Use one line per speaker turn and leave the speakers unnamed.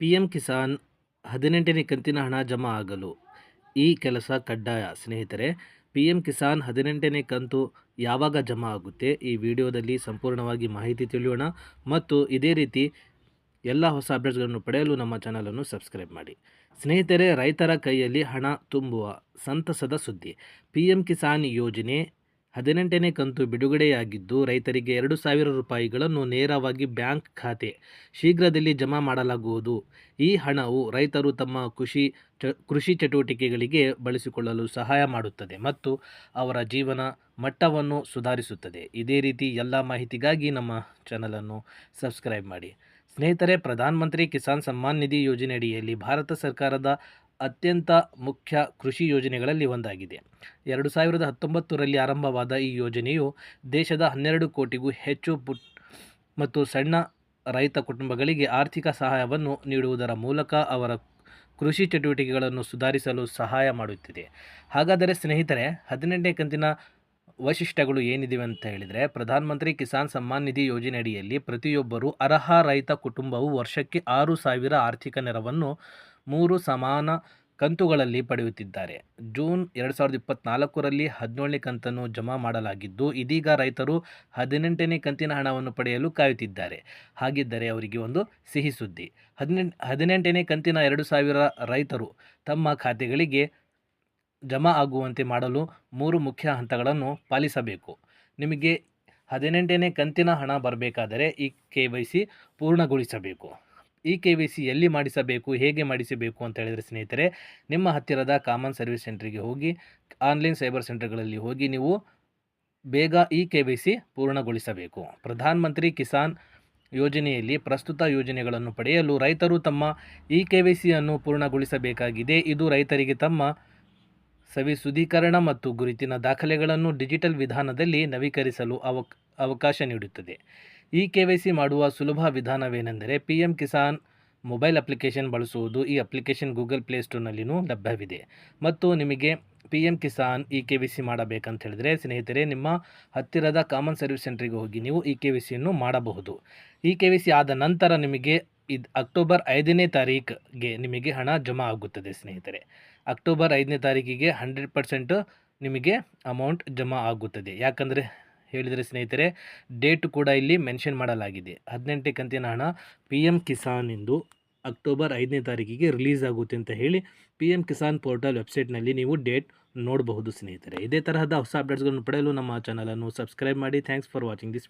PM Kisan 18ನೇ ಕಂತಿನ ಹಣ ಜಮಾ ಆಗಲು ಈ ಕೆಲಸ ಕಡ್ಡಾಯ ಸ್ನೇಹಿತರೆ. ಪಿಎಂ ಕಿಸಾನ್ 18ನೇ ಕಂತು ಯಾವಾಗ ಜಮಾ ಆಗುತ್ತೆ, ಈ ವಿಡಿಯೋದಲ್ಲಿ ಸಂಪೂರ್ಣವಾಗಿ ಮಾಹಿತಿ ತಿಳಿಯೋಣ. ಮತ್ತು ಇದೇ ರೀತಿ ಎಲ್ಲ ಹೊಸ ಅಪ್ಡೇಟ್ಸ್ಗಳನ್ನು ಪಡೆಯಲು ನಮ್ಮ ಚಾನಲನ್ನು ಸಬ್ಸ್ಕ್ರೈಬ್ ಮಾಡಿ. ಸ್ನೇಹಿತರೆ, ರೈತರ ಕೈಯಲ್ಲಿ ಹಣ ತುಂಬುವ ಸಂತಸದ ಸುದ್ದಿ. ಪಿಎಂ ಕಿಸಾನ್ ಯೋಜನೆ 18ನೇ ಕಂತು ಬಿಡುಗಡೆಯಾಗಿದ್ದು, ರೈತರಿಗೆ 2,000 ರೂಪಾಯಿಗಳನ್ನು ನೇರವಾಗಿ ಬ್ಯಾಂಕ್ ಖಾತೆ ಶೀಘ್ರದಲ್ಲಿ ಜಮಾ ಮಾಡಲಾಗುವುದು. ಈ ಹಣವು ರೈತರು ತಮ್ಮ ಕೃಷಿ ಚಟುವಟಿಕೆಗಳಿಗೆ ಬಳಸಿಕೊಳ್ಳಲು ಸಹಾಯ ಮಾಡುತ್ತದೆ ಮತ್ತು ಅವರ ಜೀವನ ಮಟ್ಟವನ್ನು ಸುಧಾರಿಸುತ್ತದೆ. ಇದೇ ರೀತಿ ಎಲ್ಲ ಮಾಹಿತಿಗಾಗಿ ನಮ್ಮ ಚಾನಲನ್ನು ಸಬ್ಸ್ಕ್ರೈಬ್ ಮಾಡಿ. ಸ್ನೇಹಿತರೆ, ಪ್ರಧಾನ ಮಂತ್ರಿ ಕಿಸಾನ್ ಸಮ್ಮಾನ್ ನಿಧಿ ಯೋಜನೆ ಅಡಿಯಲ್ಲಿ ಭಾರತ ಸರ್ಕಾರದ ಅತ್ಯಂತ ಮುಖ್ಯ ಕೃಷಿ ಯೋಜನೆಗಳಲ್ಲಿ ಒಂದಾಗಿದೆ. 2019ರಲ್ಲಿ ಆರಂಭವಾದ ಈ ಯೋಜನೆಯು ದೇಶದ 12 ಕೋಟಿಗೂ ಹೆಚ್ಚು ಮತ್ತು ಸಣ್ಣ ರೈತ ಕುಟುಂಬಗಳಿಗೆ ಆರ್ಥಿಕ ಸಹಾಯವನ್ನು ನೀಡುವುದರ ಮೂಲಕ ಅವರ ಕೃಷಿ ಚಟುವಟಿಕೆಗಳನ್ನು ಸುಧಾರಿಸಲು ಸಹಾಯ ಮಾಡುತ್ತಿದೆ. ಹಾಗಾದರೆ ಸ್ನೇಹಿತರೆ, 18ನೇ ಕಂತಿನ ವೈಶಿಷ್ಟ್ಯಗಳು ಏನಿದೆ ಅಂತ ಹೇಳಿದರೆ, ಪ್ರಧಾನ ಮಂತ್ರಿ ಕಿಸಾನ್ ಸಮ್ಮಾನ್ ನಿಧಿ ಯೋಜನೆ ಅಡಿಯಲ್ಲಿ ಪ್ರತಿಯೊಬ್ಬರು ಅರ್ಹ ರೈತ ಕುಟುಂಬವು ವರ್ಷಕ್ಕೆ 6,000 ಆರ್ಥಿಕ ನೆರವನ್ನು 3 ಸಮಾನ ಕಂತುಗಳಲ್ಲಿ ಪಡೆಯುತ್ತಿದ್ದಾರೆ. ಜೂನ್ 2024ರಲ್ಲಿ 17ನೇ ಕಂತನ್ನು ಜಮಾ ಮಾಡಲಾಗಿದ್ದು, ಇದೀಗ ರೈತರು 18ನೇ ಕಂತಿನ ಹಣವನ್ನು ಪಡೆಯಲು ಕಾಯುತ್ತಿದ್ದಾರೆ. ಹಾಗಿದ್ದರೆ ಅವರಿಗೆ ಒಂದು ಸಿಹಿ ಸುದ್ದಿ. 18ನೇ ಕಂತಿನ 2,000 ರೈತರು ತಮ್ಮ ಖಾತೆಗಳಿಗೆ ಜಮಾ ಆಗುವಂತೆ ಮಾಡಲು 3 ಮುಖ್ಯ ಹಂತಗಳನ್ನು ಪಾಲಿಸಬೇಕು. ನಿಮಗೆ 18ನೇ ಕಂತಿನ ಹಣ ಬರಬೇಕಾದರೆ ಈ KYC ಪೂರ್ಣಗೊಳಿಸಬೇಕು. ಈ KYC ಎಲ್ಲಿ ಮಾಡಿಸಬೇಕು, ಹೇಗೆ ಮಾಡಿಸಬೇಕು ಅಂತ ಹೇಳಿದರೆ ಸ್ನೇಹಿತರೆ, ನಿಮ್ಮ ಹತ್ತಿರದ ಕಾಮನ್ ಸರ್ವಿಸ್ ಸೆಂಟರ್ಗೆ ಹೋಗಿ, ಆನ್ಲೈನ್ ಸೈಬರ್ ಸೆಂಟರ್ಗಳಲ್ಲಿ ಹೋಗಿ ನೀವು ಬೇಗ ಈ KYC ಪೂರ್ಣಗೊಳಿಸಬೇಕು. ಪ್ರಧಾನ ಮಂತ್ರಿ ಕಿಸಾನ್ ಯೋಜನೆಯಲ್ಲಿ ಪ್ರಸ್ತುತ ಯೋಜನೆಗಳನ್ನು ಪಡೆಯಲು ರೈತರು ತಮ್ಮ ಈ KYCಯನ್ನು ಪೂರ್ಣಗೊಳಿಸಬೇಕಾಗಿದೆ. ಇದು ರೈತರಿಗೆ ತಮ್ಮ ಸವಿಶುದ್ಧೀಕರಣ ಮತ್ತು ಗುರುತಿನ ದಾಖಲೆಗಳನ್ನು ಡಿಜಿಟಲ್ ವಿಧಾನದಲ್ಲಿ ನವೀಕರಿಸಲು ಅವಕಾಶ ನೀಡುತ್ತದೆ. ಈ KYC ಮಾಡುವ ಸುಲಭ ವಿಧಾನವೇನೆಂದರೆ PM ಕಿಸಾನ್ ಮೊಬೈಲ್ ಅಪ್ಲಿಕೇಶನ್ ಬಳಸುವುದು. ಈ ಅಪ್ಲಿಕೇಶನ್ ಗೂಗಲ್ ಪ್ಲೇಸ್ಟೋರ್ನಲ್ಲಿಯೂ ಲಭ್ಯವಿದೆ. ಮತ್ತು ನಿಮಗೆ PM ಕಿಸಾನ್ ಈ KYC ಮಾಡಬೇಕಂತ ಹೇಳಿದರೆ ಸ್ನೇಹಿತರೆ, ನಿಮ್ಮ ಹತ್ತಿರದ ಕಾಮನ್ ಸರ್ವಿಸ್ ಸೆಂಟ್ರಿಗೆ ಹೋಗಿ ನೀವು ಈ KYCಯನ್ನು ಮಾಡಬಹುದು. ಈ KYC ಆದ ನಂತರ ನಿಮಗೆ ಅಕ್ಟೋಬರ್ 5ನೇ ತಾರೀಕಿಗೆ ನಿಮಗೆ ಹಣ ಜಮಾ ಆಗುತ್ತದೆ. ಸ್ನೇಹಿತರೆ, ಅಕ್ಟೋಬರ್ 5ನೇ ತಾರೀಕಿಗೆ 100% ನಿಮಗೆ ಅಮೌಂಟ್ ಜಮಾ ಆಗುತ್ತದೆ. ಯಾಕಂದರೆ ಹೇಳಿದರೆ ಸ್ನೇಹಿತರೆ, ಡೇಟ್ ಕೂಡ ಇಲ್ಲಿ ಮೆನ್ಷನ್ ಮಾಡಲಾಗಿದೆ. 18ನೇ ಕಂತಿನ ಹಣ PM ಕಿಸಾನ್ ಎಂದು ಅಕ್ಟೋಬರ್ 5ನೇ ತಾರೀಕಿಗೆ ರಿಲೀಸ್ ಆಗುತ್ತೆ ಅಂತ ಹೇಳಿ PM ಕಿಸಾನ್ ಪೋರ್ಟಲ್ ವೆಬ್ಸೈಟ್ನಲ್ಲಿ ನೀವು ಡೇಟ್ ನೋಡಬಹುದು. ಸ್ನೇಹಿತರೆ, ಇದೇ ತರಹದ ಹೊಸ ಅಪ್ಡೇಟ್ಸ್ಗಳನ್ನು ಪಡೆಯಲು ನಮ್ಮ ಚಾನಲನ್ನು ಸಬ್ಸ್ಕ್ರೈಬ್ ಮಾಡಿ. Thanks for watching this.